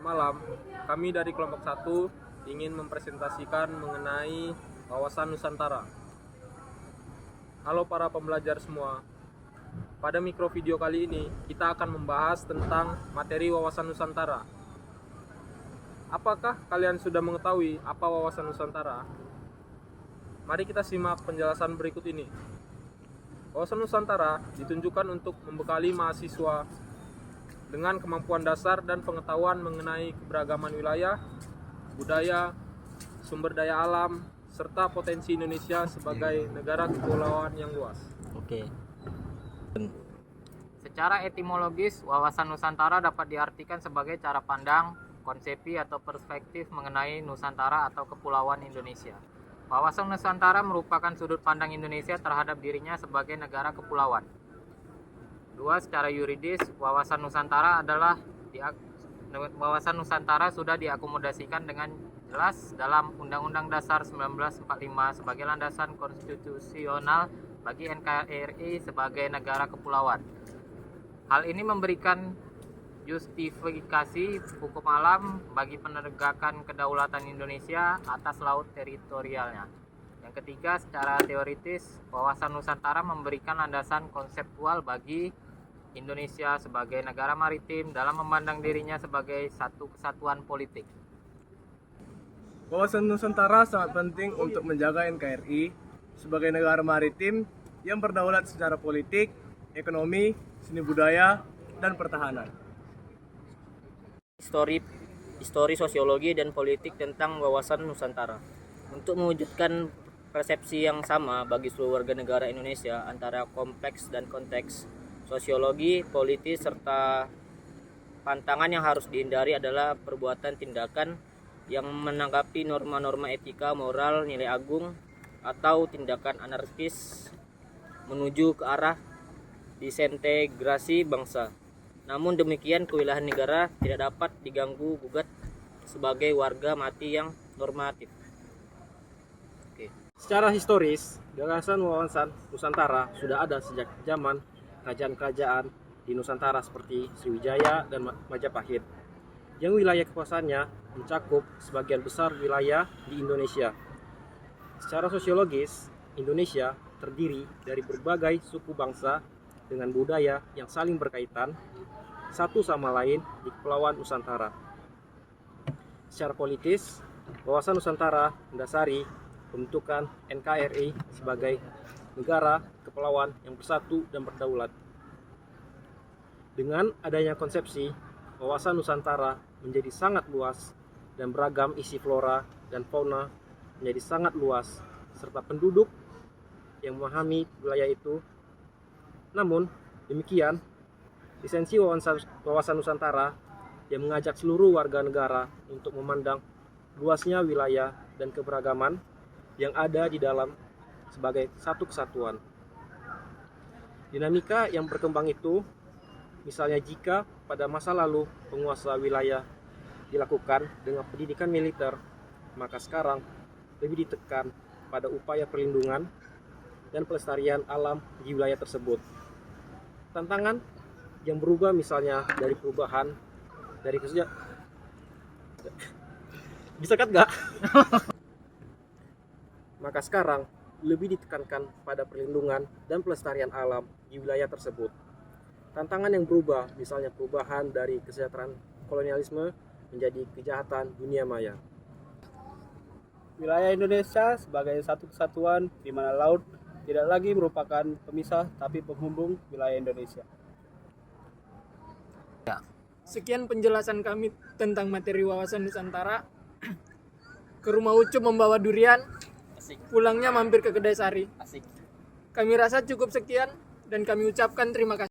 malam. Kami dari kelompok 1 ingin mempresentasikan mengenai wawasan Nusantara. Halo para pembelajar semua. Pada mikrovideo kali ini kita akan membahas tentang materi wawasan Nusantara. Apakah kalian sudah mengetahui apa wawasan Nusantara? Mari kita simak penjelasan berikut ini. Wawasan Nusantara ditunjukkan untuk membekali mahasiswa dengan kemampuan dasar dan pengetahuan mengenai keberagaman wilayah, budaya, sumber daya alam, serta potensi Indonesia sebagai negara kepulauan yang luas. Oke. Secara etimologis, wawasan Nusantara dapat diartikan sebagai cara pandang, konsepsi atau perspektif mengenai Nusantara atau kepulauan Indonesia. Wawasan Nusantara merupakan sudut pandang Indonesia terhadap dirinya sebagai negara kepulauan. 2. Secara yuridis, wawasan Nusantara sudah diakomodasikan dengan jelas dalam Undang-Undang Dasar 1945 sebagai landasan konstitusional bagi NKRI sebagai negara kepulauan. Hal ini memberikan justifikasi hukum alam bagi penegakan kedaulatan Indonesia atas laut teritorialnya. Yang ketiga, secara teoritis, wawasan Nusantara memberikan landasan konseptual bagi Indonesia sebagai negara maritim dalam memandang dirinya sebagai satu kesatuan politik. Wawasan Nusantara sangat penting untuk menjaga NKRI sebagai negara maritim yang berdaulat secara politik, ekonomi, seni budaya, dan pertahanan. Histori sosiologi dan politik tentang wawasan Nusantara. Untuk mewujudkan persepsi yang sama bagi seluruh warga negara Indonesia antara kompleks dan konteks, sosiologi, politis, serta pantangan yang harus dihindari adalah perbuatan tindakan yang menanggapi norma-norma etika, moral, nilai agung, atau tindakan anarkis menuju ke arah disintegrasi bangsa. Namun demikian, kewilayahan negara tidak dapat diganggu-gugat sebagai warga mati yang normatif. Secara historis, gagasan wawasan Nusantara sudah ada sejak zaman kerajaan-kerajaan di Nusantara seperti Sriwijaya dan Majapahit, yang wilayah kekuasaannya mencakup sebagian besar wilayah di Indonesia. Secara sosiologis, Indonesia terdiri dari berbagai suku bangsa dengan budaya yang saling berkaitan satu sama lain di Kepulauan Nusantara. Secara politis, wawasan Nusantara mendasari pembentukan NKRI sebagai negara kepulauan yang bersatu dan berdaulat. Dengan adanya konsepsi, wawasan Nusantara menjadi sangat luas dan beragam isi flora dan fauna menjadi sangat luas, serta penduduk yang memahami wilayah itu. Namun demikian, esensi wawasan Nusantara yang mengajak seluruh warga negara untuk memandang luasnya wilayah dan keberagaman yang ada di dalam sebagai satu kesatuan. Dinamika yang berkembang itu, misalnya jika pada masa lalu penguasa wilayah dilakukan dengan pendidikan militer, maka sekarang lebih ditekan pada upaya perlindungan dan pelestarian alam di wilayah tersebut. Tantangan yang berubah misalnya dari perubahan dari bisa cut gak? Maka sekarang lebih ditekankan pada perlindungan dan pelestarian alam di wilayah tersebut. Tantangan yang berubah misalnya perubahan dari kesejahteraan kolonialisme menjadi kejahatan dunia maya. Wilayah Indonesia sebagai satu kesatuan di mana laut tidak lagi merupakan pemisah tapi penghubung wilayah Indonesia. Sekian penjelasan kami tentang materi wawasan Nusantara. Ke rumah Ucup membawa durian, pulangnya mampir ke kedai sari. Kami rasa cukup sekian dan kami ucapkan terima kasih.